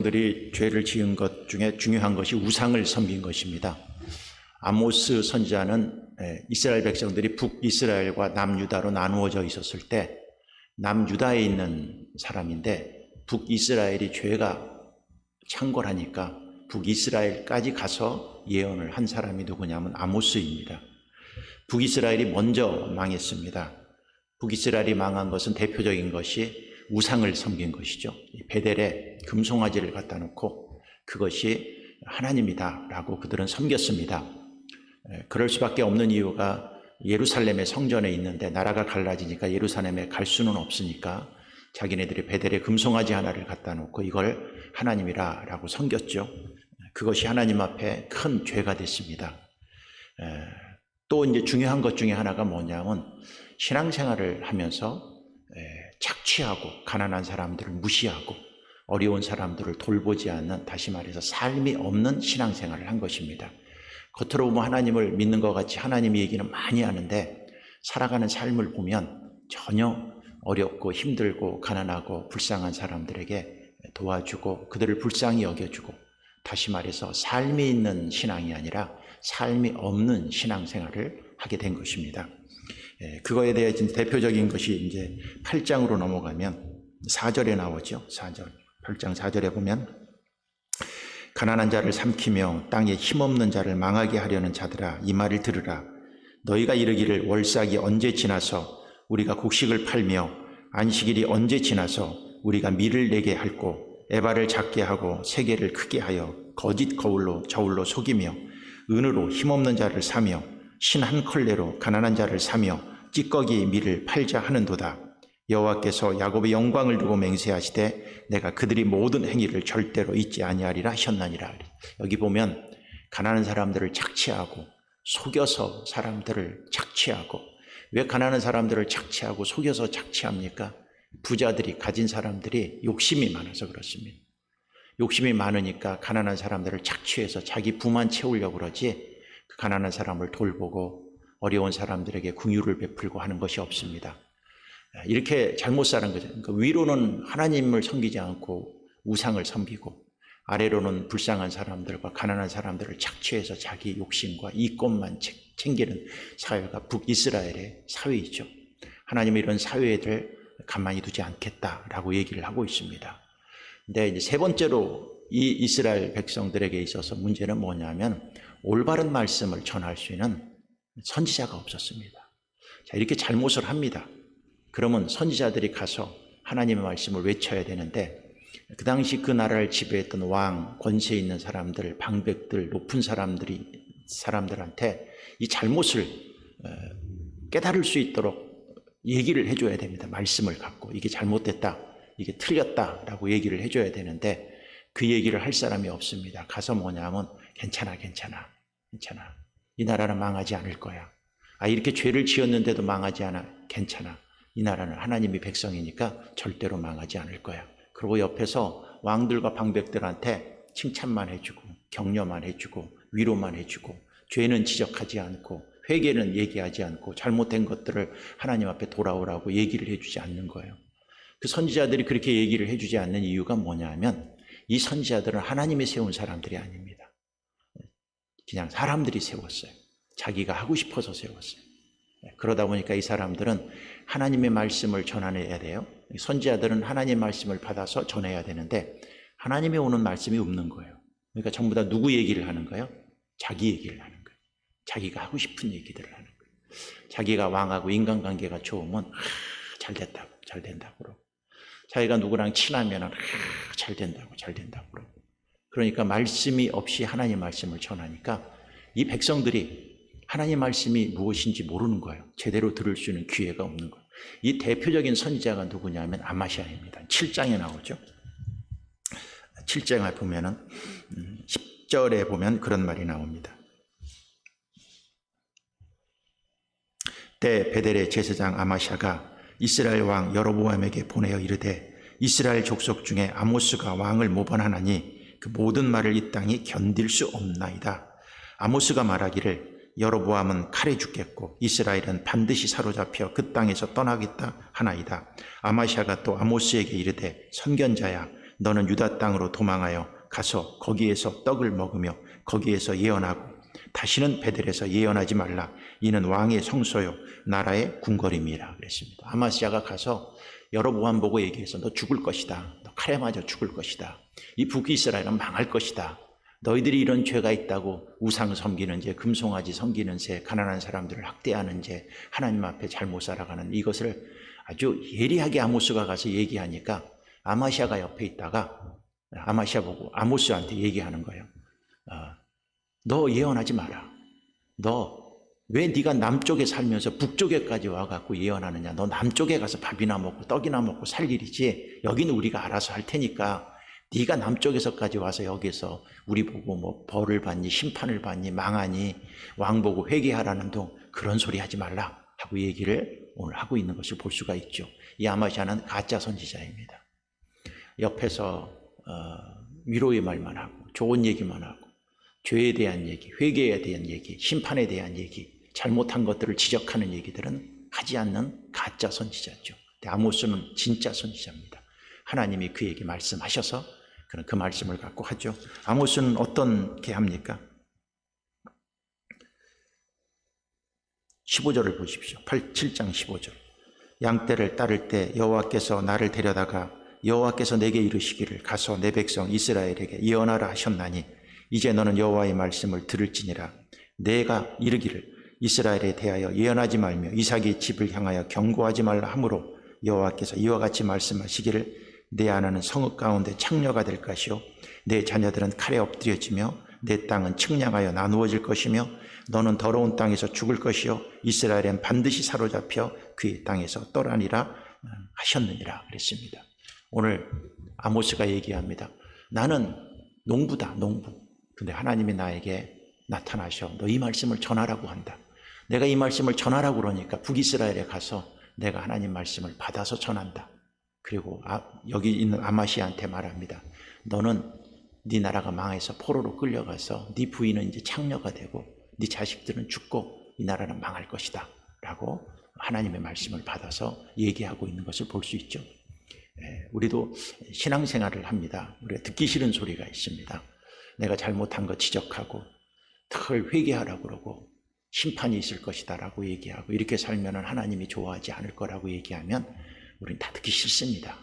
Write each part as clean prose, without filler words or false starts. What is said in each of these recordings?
들이 죄를 지은 것 중에 중요한 것이 우상을 섬긴 것입니다. 아모스 선지자는 이스라엘 백성들이 북이스라엘과 남유다로 나누어져 있었을 때 남유다에 있는 사람인데 북이스라엘이 죄가 창궐하니까 북이스라엘까지 가서 예언을 한 사람이 누구냐면 아모스입니다. 북이스라엘이 먼저 망했습니다. 북이스라엘이 망한 것은 대표적인 것이 우상을 섬긴 것이죠. 베델에 금송아지를 갖다 놓고 그것이 하나님이다 라고 그들은 섬겼습니다. 그럴 수밖에 없는 이유가 예루살렘의 성전에 있는데 나라가 갈라지니까 예루살렘에 갈 수는 없으니까 자기네들이 베델에 금송아지 하나를 갖다 놓고 이걸 하나님이라 라고 섬겼죠. 그것이 하나님 앞에 큰 죄가 됐습니다. 또 이제 중요한 것 중에 하나가 뭐냐면 신앙생활을 하면서 착취하고 가난한 사람들을 무시하고 어려운 사람들을 돌보지 않는, 다시 말해서 삶이 없는 신앙생활을 한 것입니다. 겉으로 보면 하나님을 믿는 것 같이 하나님 얘기는 많이 하는데 살아가는 삶을 보면 전혀 어렵고 힘들고 가난하고 불쌍한 사람들에게 도와주고 그들을 불쌍히 여겨주고, 다시 말해서 삶이 있는 신앙이 아니라 삶이 없는 신앙생활을 하게 된 것입니다. 그거에 대해 대표적인 것이 이제 8장으로 넘어가면 4절에 나오죠. 4절. 8장 4절에 보면 가난한 자를 삼키며 땅에 힘없는 자를 망하게 하려는 자들아 이 말을 들으라. 너희가 이르기를 월삭이 언제 지나서 우리가 곡식을 팔며 안식일이 언제 지나서 우리가 밀을 내게 할고 에바를 작게 하고 세계를 크게 하여 거짓 저울로 속이며 은으로 힘없는 자를 사며 신 한 컬레로 가난한 자를 사며 찌꺼기 밀을 팔자 하는도다. 여호와께서 야곱의 영광을 두고 맹세하시되 내가 그들이 모든 행위를 절대로 잊지 아니하리라 하셨나니라. 여기 보면 가난한 사람들을 착취하고 속여서 사람들을 착취하고, 왜 가난한 사람들을 착취하고 속여서 착취합니까? 부자들이, 가진 사람들이 욕심이 많아서 그렇습니다. 욕심이 많으니까 가난한 사람들을 착취해서 자기 부만 채우려고 그러지 그 가난한 사람을 돌보고 어려운 사람들에게 긍휼을 베풀고 하는 것이 없습니다. 이렇게 잘못 사는 거죠. 그러니까 위로는 하나님을 섬기지 않고 우상을 섬기고 아래로는 불쌍한 사람들과 가난한 사람들을 착취해서 자기 욕심과 이권만 챙기는 사회가 북이스라엘의 사회이죠. 하나님은 이런 사회를 가만히 두지 않겠다라고 얘기를 하고 있습니다. 근데 이제 세 번째로 이 이스라엘 백성들에게 있어서 문제는 뭐냐면 올바른 말씀을 전할 수 있는 선지자가 없었습니다. 자, 이렇게 잘못을 합니다. 그러면 선지자들이 가서 하나님의 말씀을 외쳐야 되는데 그 당시 그 나라를 지배했던 왕, 권세 있는 사람들, 방백들, 높은 사람들한테 이 잘못을 깨달을 수 있도록 얘기를 해줘야 됩니다. 말씀을 갖고 이게 잘못됐다, 이게 틀렸다라고 얘기를 해줘야 되는데 그 얘기를 할 사람이 없습니다. 가서 뭐냐면 괜찮아. 이 나라는 망하지 않을 거야. 이렇게 죄를 지었는데도 망하지 않아. 괜찮아. 이 나라는 하나님의 백성이니까 절대로 망하지 않을 거야. 그리고 옆에서 왕들과 방백들한테 칭찬만 해주고 격려만 해주고 위로만 해주고 죄는 지적하지 않고 회개는 얘기하지 않고 잘못된 것들을 하나님 앞에 돌아오라고 얘기를 해주지 않는 거예요. 그 선지자들이 그렇게 얘기를 해주지 않는 이유가 뭐냐면 이 선지자들은 하나님이 세운 사람들이 아닙니다. 그냥 사람들이 세웠어요. 자기가 하고 싶어서 세웠어요. 그러다 보니까 이 사람들은 하나님의 말씀을 전해야 돼요. 선지자들은 하나님의 말씀을 받아서 전해야 되는데 하나님이 오는 말씀이 없는 거예요. 그러니까 전부 다 누구 얘기를 하는 거예요? 자기 얘기를 하는 거예요. 자기가 하고 싶은 얘기들을 하는 거예요. 자기가 왕하고 인간관계가 좋으면 잘 된다고 그러고, 자기가 누구랑 친하면 잘 된다고 그러고, 그러니까 말씀이 없이 하나님 말씀을 전하니까 이 백성들이 하나님 말씀이 무엇인지 모르는 거예요. 제대로 들을 수 있는 기회가 없는 거예요. 이 대표적인 선지자가 누구냐면 아마시아입니다. 7장에 나오죠. 7장에 보면은 10절에 보면 그런 말이 나옵니다. 때 베델의 제사장 아마시아가 이스라엘 왕 여로보암에게 보내어 이르되 이스라엘 족속 중에 아모스가 왕을 모반하나니 그 모든 말을 이 땅이 견딜 수 없나이다. 아모스가 말하기를 여로보암은 칼에 죽겠고 이스라엘은 반드시 사로잡혀 그 땅에서 떠나겠다 하나이다. 아마시아가 또 아모스에게 이르되 선견자야 너는 유다 땅으로 도망하여 가서 거기에서 떡을 먹으며 거기에서 예언하고 다시는 베델에서 예언하지 말라. 이는 왕의 성소요 나라의 궁궐임이라 그랬습니다. 아마시아가 가서 여로보암 보고 얘기해서 너 죽을 것이다. 너 칼에 맞아 죽을 것이다. 이 북이스라엘은 망할 것이다. 너희들이 이런 죄가 있다고 우상 섬기는 죄, 금송아지 섬기는 죄, 가난한 사람들을 학대하는 죄, 하나님 앞에 잘못 살아가는 이것을 아주 예리하게 아모스가 가서 얘기하니까 아마시아가 옆에 있다가 아마시아 보고 아모스한테 얘기하는 거예요. 너 예언하지 마라. 너 왜 네가 남쪽에 살면서 북쪽에까지 와갖고 예언하느냐. 너 남쪽에 가서 밥이나 먹고 떡이나 먹고 살 일이지 여기는 우리가 알아서 할 테니까 네가 남쪽에서까지 와서 여기서 우리 보고 뭐 벌을 받니 심판을 받니 망하니 왕 보고 회개하라는 둥 그런 소리 하지 말라 하고 얘기를 오늘 하고 있는 것을 볼 수가 있죠. 이 아마시아는 가짜 선지자입니다. 옆에서 위로의 말만 하고 좋은 얘기만 하고 죄에 대한 얘기, 회개에 대한 얘기, 심판에 대한 얘기, 잘못한 것들을 지적하는 얘기들은 하지 않는 가짜 선지자죠. 아모스는 진짜 선지자입니다. 하나님이 그에게 말씀하셔서 그는 그 말씀을 갖고 하죠. 아모스는 어떻게 합니까? 15절을 보십시오. 7장 15절. 양떼를 따를 때 여호와께서 나를 데려다가 여호와께서 내게 이르시기를 가서 내 백성 이스라엘에게 예언하라 하셨나니 이제 너는 여호와의 말씀을 들을지니라. 내가 이르기를 이스라엘에 대하여 예언하지 말며 이삭의 집을 향하여 경고하지 말라 하므로 여호와께서 이와 같이 말씀하시기를 내 아내는 성읍 가운데 창녀가 될 것이요 내 자녀들은 칼에 엎드려지며 내 땅은 측량하여 나누어질 것이며 너는 더러운 땅에서 죽을 것이요 이스라엘은 반드시 사로잡혀 그의 땅에서 떠나니라 하셨느니라 그랬습니다. 오늘 아모스가 얘기합니다. 나는 농부다, 농부. 근데 하나님이 나에게 나타나셔 너 이 말씀을 전하라고 한다. 내가 이 말씀을 전하라고 그러니까 북이스라엘에 가서 내가 하나님 말씀을 받아서 전한다. 그리고 여기 있는 아마시아한테 말합니다. 너는 네 나라가 망해서 포로로 끌려가서 네 부인은 이제 창녀가 되고 네 자식들은 죽고 이 나라는 망할 것이다 라고 하나님의 말씀을 받아서 얘기하고 있는 것을 볼 수 있죠. 우리도 신앙생활을 합니다. 우리가 듣기 싫은 소리가 있습니다. 내가 잘못한 거 지적하고 덜 회개하라고 그러고 심판이 있을 것이다 라고 얘기하고 이렇게 살면 하나님이 좋아하지 않을 거라고 얘기하면 우리는 다 듣기 싫습니다.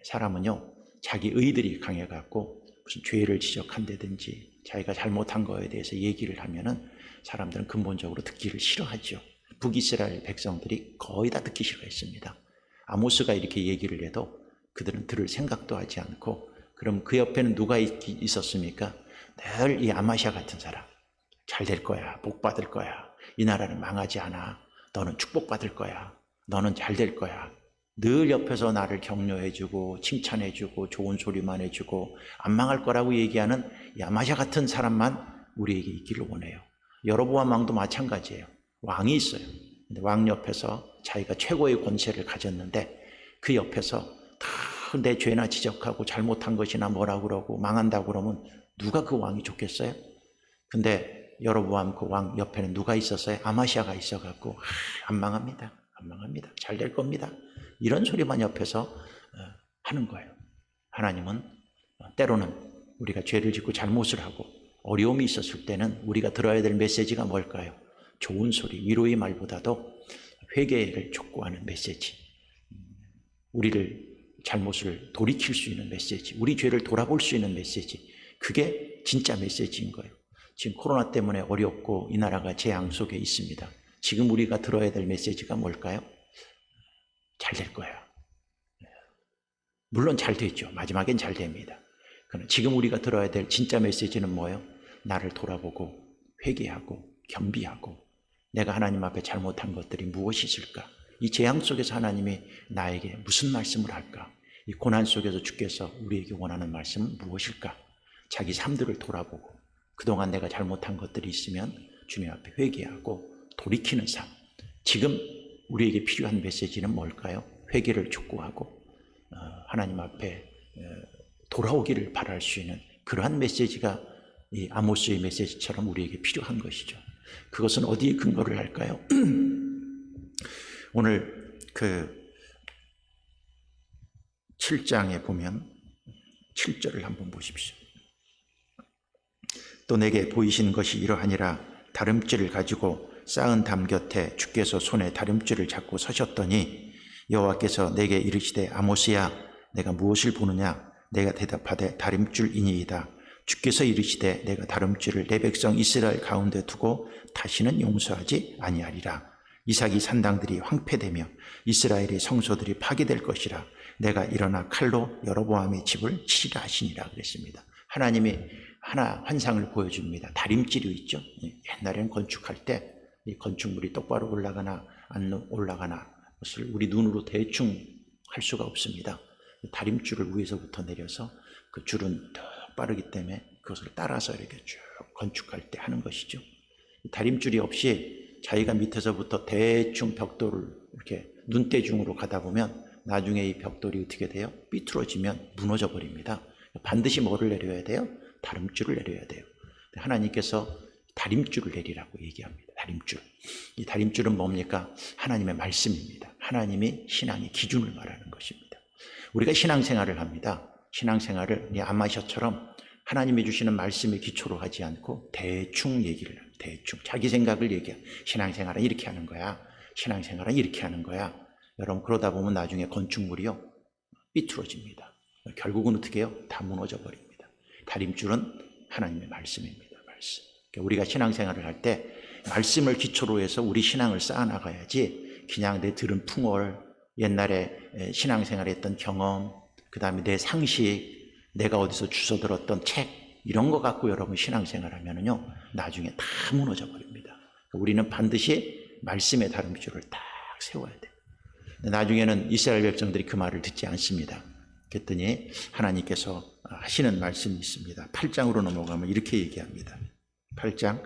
사람은요 자기 의들이 강해갖고 무슨 죄를 지적한다든지 자기가 잘못한 거에 대해서 얘기를 하면은 사람들은 근본적으로 듣기를 싫어하죠. 북이스라엘 백성들이 거의 다 듣기 싫어했습니다. 아모스가 이렇게 얘기를 해도 그들은 들을 생각도 하지 않고 그럼 그 옆에는 누가 있었습니까? 늘 이 아마시아 같은 사람. 잘 될 거야. 복 받을 거야. 이 나라는 망하지 않아. 너는 축복받을 거야. 너는 잘 될 거야. 늘 옆에서 나를 격려해주고 칭찬해주고 좋은 소리만 해주고 안 망할 거라고 얘기하는 이 아마시아 같은 사람만 우리에게 있기를 원해요. 여로보암 왕도 마찬가지예요. 왕이 있어요. 근데 왕 옆에서 자기가 최고의 권세를 가졌는데 그 옆에서 다 내 죄나 지적하고 잘못한 것이나 뭐라고 그러고 망한다고 그러면 누가 그 왕이 좋겠어요? 근데 여로보암 그 왕 옆에는 누가 있었어요? 아마시아가 있어갖고 안 망합니다. 안 망합니다. 잘 될 겁니다. 이런 소리만 옆에서 하는 거예요. 하나님은 때로는 우리가 죄를 짓고 잘못을 하고 어려움이 있었을 때는 우리가 들어야 될 메시지가 뭘까요? 좋은 소리, 위로의 말보다도 회개를 촉구하는 메시지, 우리를 잘못을 돌이킬 수 있는 메시지, 우리 죄를 돌아볼 수 있는 메시지, 그게 진짜 메시지인 거예요. 지금 코로나 때문에 어렵고 이 나라가 재앙 속에 있습니다. 지금 우리가 들어야 될 메시지가 뭘까요? 잘 될 거야. 물론 잘 되죠. 마지막엔 잘 됩니다. 그러나 지금 우리가 들어야 될 진짜 메시지는 뭐예요? 나를 돌아보고 회개하고 겸비하고 내가 하나님 앞에 잘못한 것들이 무엇이 있을까? 이 재앙 속에서 하나님이 나에게 무슨 말씀을 할까? 이 고난 속에서 주께서 우리에게 원하는 말씀은 무엇일까? 자기 삶들을 돌아보고 그동안 내가 잘못한 것들이 있으면 주님 앞에 회개하고 돌이키는 삶. 지금 우리에게 필요한 메시지는 뭘까요? 회개를 촉구하고 하나님 앞에 돌아오기를 바랄 수 있는 그러한 메시지가 이 아모스의 메시지처럼 우리에게 필요한 것이죠. 그것은 어디에 근거를 할까요? 오늘 그 7장에 보면 7절을 한번 보십시오. 또 내게 보이신 것이 이러하니라. 다름줄을 가지고 쌓은 담 곁에 주께서 손에 다름줄을 잡고 서셨더니 여호와께서 내게 이르시되 아모스야 내가 무엇을 보느냐. 내가 대답하되 다름줄이니이다. 주께서 이르시되 내가 다름줄을 내 백성 이스라엘 가운데 두고 다시는 용서하지 아니하리라. 이삭이 산당들이 황폐되며 이스라엘의 성소들이 파괴될 것이라. 내가 일어나 칼로 여로보암의 집을 치리라 하시니라 그랬습니다. 하나님이 하나 환상을 보여줍니다. 다림질이 있죠. 옛날에는 건축할 때 이 건축물이 똑바로 올라가나 안 올라가나 것을 우리 눈으로 대충 할 수가 없습니다. 다림줄을 위에서부터 내려서 그 줄은 더 빠르기 때문에 그것을 따라서 이렇게 쭉 건축할 때 하는 것이죠. 다림줄이 없이 자기가 밑에서부터 대충 벽돌을 이렇게 눈대중으로 가다 보면 나중에 이 벽돌이 어떻게 돼요? 삐뚤어지면 무너져 버립니다. 반드시 뭐를 내려야 돼요? 다림줄을 내려야 돼요. 하나님께서 다림줄을 내리라고 얘기합니다. 다림줄. 이 다림줄은 뭡니까? 하나님의 말씀입니다. 하나님이 신앙의 기준을 말하는 것입니다. 우리가 신앙생활을 합니다. 신앙생활을 아마셔처럼 하나님이 주시는 말씀의 기초로 하지 않고 대충 얘기를 합니다. 대충 자기 생각을 얘기해요. 신앙생활은 이렇게 하는 거야. 신앙생활은 이렇게 하는 거야. 여러분 그러다 보면 나중에 건축물이요 삐뚤어집니다. 결국은 어떻게 해요? 다 무너져 버립니다. 다림줄은 하나님의 말씀입니다. 말씀. 우리가 신앙생활을 할 때 말씀을 기초로 해서 우리 신앙을 쌓아나가야지 그냥 내 들은 풍월, 옛날에 신앙생활 했던 경험, 그 다음에 내 상식, 내가 어디서 주워 들었던 책 이런 거 갖고 여러분 신앙생활 하면은요 나중에 다 무너져 버립니다. 우리는 반드시 말씀의 다림줄을 딱 세워야 돼요. 나중에는 이스라엘 백성들이 그 말을 듣지 않습니다. 그랬더니 하나님께서 하시는 말씀이 있습니다. 8장으로 넘어가면 이렇게 얘기합니다. 8장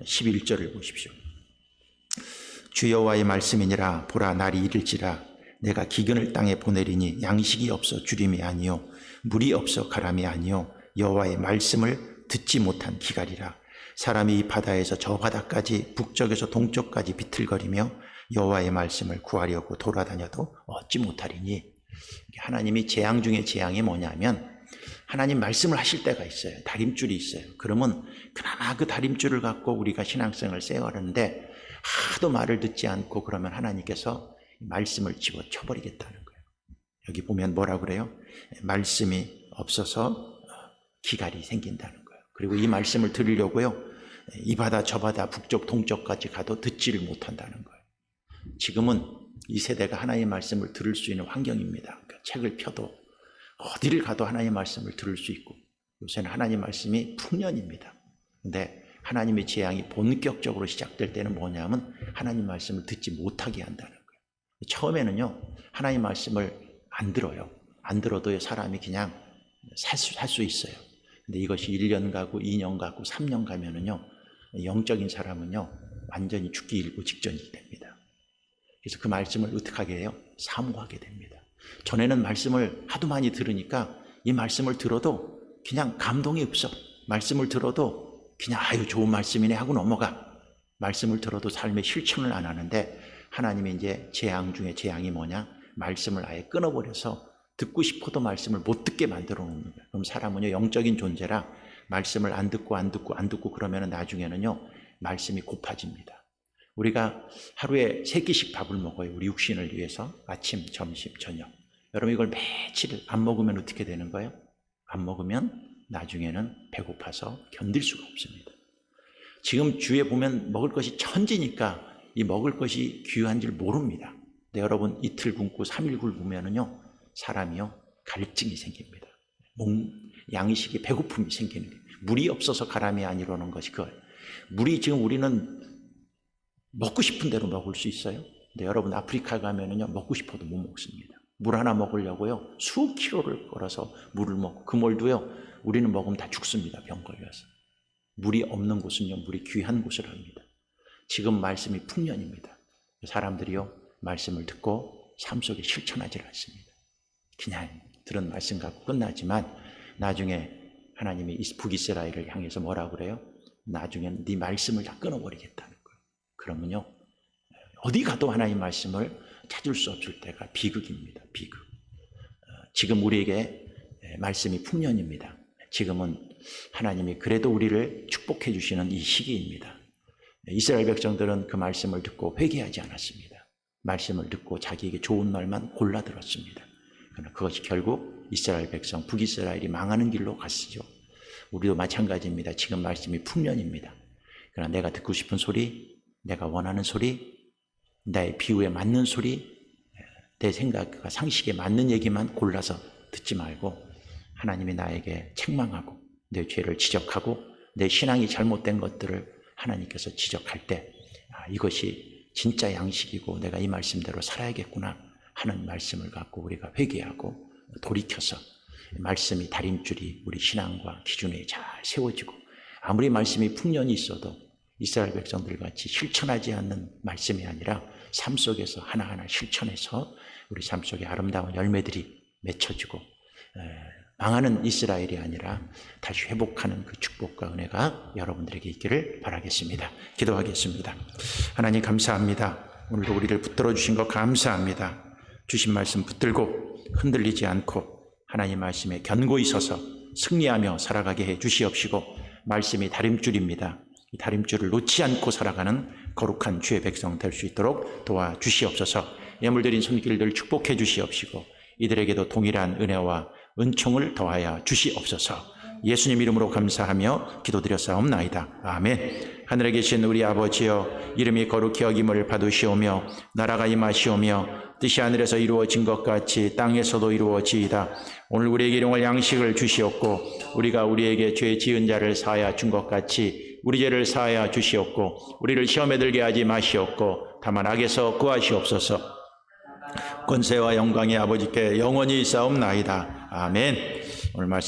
11절을 보십시오. 주 여호와의 말씀이니라. 보라 날이 이를지라. 내가 기근을 땅에 보내리니 양식이 없어 주림이 아니요 물이 없어 가람이 아니요 여호와의 말씀을 듣지 못한 기갈이라. 사람이 이 바다에서 저 바다까지 북쪽에서 동쪽까지 비틀거리며 여호와의 말씀을 구하려고 돌아다녀도 얻지 못하리니. 하나님이 재앙 중에 재앙이 뭐냐면 하나님 말씀을 하실 때가 있어요. 다림줄이 있어요. 그러면 그나마 그 다림줄을 갖고 우리가 신앙생활을 세워가는데 하도 말을 듣지 않고 그러면 하나님께서 말씀을 집어쳐버리겠다는 거예요. 여기 보면 뭐라 그래요? 말씀이 없어서 기갈이 생긴다는 거예요. 그리고 이 말씀을 들으려고요 이 바다 저 바다 북쪽 동쪽까지 가도 듣지를 못한다는 거예요. 지금은 이 세대가 하나님의 말씀을 들을 수 있는 환경입니다. 그러니까 책을 펴도 어디를 가도 하나님의 말씀을 들을 수 있고 요새는 하나님의 말씀이 풍년입니다. 그런데 하나님의 재앙이 본격적으로 시작될 때는 뭐냐면 하나님 말씀을 듣지 못하게 한다는 거예요. 처음에는요 하나님 말씀을 안 들어요. 안 들어도 사람이 그냥 살 수 있어요. 근데 이것이 1년 가고 2년 가고 3년 가면은요 영적인 사람은요 완전히 죽기 일보 직전이 됩니다. 그래서 그 말씀을 어떻게 하게 해요? 사모하게 됩니다. 전에는 말씀을 하도 많이 들으니까 이 말씀을 들어도 그냥 감동이 없어. 말씀을 들어도 그냥 아유 좋은 말씀이네 하고 넘어가. 말씀을 들어도 삶에 실천을 안 하는데 하나님이 이제 재앙 중에 재앙이 뭐냐? 말씀을 아예 끊어버려서 듣고 싶어도 말씀을 못 듣게 만들어 놓는 거예요. 그럼 사람은요 영적인 존재라 말씀을 안 듣고 그러면 나중에는요 말씀이 고파집니다. 우리가 하루에 3끼씩 밥을 먹어요. 우리 육신을 위해서 아침, 점심, 저녁. 여러분 이걸 며칠 안 먹으면 어떻게 되는 거예요? 안 먹으면 나중에는 배고파서 견딜 수가 없습니다. 지금 주위에 보면 먹을 것이 천지니까 이 먹을 것이 귀한 줄 모릅니다. 근데 여러분 이틀 굶고 3일 굶으면은요 사람이요 갈증이 생깁니다. 양식이 배고픔이 생기는 거예요. 물이 없어서 가람이 아니라는 것이 그거예요. 물이 지금 우리는 먹고 싶은 대로 먹을 수 있어요. 근데 여러분 아프리카 가면은요 먹고 싶어도 못 먹습니다. 물 하나 먹으려고요 수십 킬로를 걸어서 물을 먹고 그 물도요 우리는 먹으면 다 죽습니다. 병 걸려서. 물이 없는 곳은요 물이 귀한 곳을 합니다. 지금 말씀이 풍년입니다. 사람들이요 말씀을 듣고 삶 속에 실천하지 않습니다. 그냥 들은 말씀 갖고 끝나지만 나중에 하나님이 북이스라엘을 향해서 뭐라고 그래요? 나중에는 네 말씀을 다 끊어버리겠다는 거예요. 그러면요 어디 가도 하나님 말씀을 찾을 수 없을 때가 비극입니다. 비극. 지금 우리에게 말씀이 풍년입니다. 지금은 하나님이 그래도 우리를 축복해 주시는 이 시기입니다. 이스라엘 백성들은 그 말씀을 듣고 회개하지 않았습니다. 말씀을 듣고 자기에게 좋은 말만 골라 들었습니다. 그러나 그것이 결국 이스라엘 백성, 북이스라엘이 망하는 길로 갔으죠. 우리도 마찬가지입니다. 지금 말씀이 풍년입니다. 그러나 내가 듣고 싶은 소리, 내가 원하는 소리, 나의 비유에 맞는 소리, 내 생각과 상식에 맞는 얘기만 골라서 듣지 말고 하나님이 나에게 책망하고 내 죄를 지적하고 내 신앙이 잘못된 것들을 하나님께서 지적할 때 이것이 진짜 양식이고 내가 이 말씀대로 살아야겠구나 하는 말씀을 갖고 우리가 회개하고 돌이켜서 말씀이 다림줄이 우리 신앙과 기준에 잘 세워지고 아무리 말씀이 풍년이 있어도 이스라엘 백성들 같이 실천하지 않는 말씀이 아니라 삶 속에서 하나하나 실천해서 우리 삶 속에 아름다운 열매들이 맺혀지고 망하는 이스라엘이 아니라 다시 회복하는 그 축복과 은혜가 여러분들에게 있기를 바라겠습니다. 기도하겠습니다. 하나님 감사합니다. 오늘도 우리를 붙들어 주신 것 감사합니다. 주신 말씀 붙들고 흔들리지 않고 하나님 말씀에 견고히 서서 승리하며 살아가게 해 주시옵시고 말씀이 다림줄입니다. 이 다림줄을 놓지 않고 살아가는 거룩한 주의 백성 될 수 있도록 도와주시옵소서. 예물드린 손길들 축복해 주시옵시고 이들에게도 동일한 은혜와 은총을 더하여 주시옵소서. 예수님 이름으로 감사하며 기도드렸사옵나이다. 아멘. 하늘에 계신 우리 아버지여, 이름이 거룩히 여김을 받으시오며 나라가 임하시오며 뜻이 하늘에서 이루어진 것 같이 땅에서도 이루어지이다. 오늘 우리에게 일용할 양식을 주시옵고 우리가 우리에게 죄 지은 자를 사하여 준 것 같이 우리 죄를 사하여 주시옵고 우리를 시험에 들게 하지 마시옵고 다만 악에서 구하시옵소서. 권세와 영광이 아버지께 영원히 있사옵나이다. 아멘. 오늘 말씀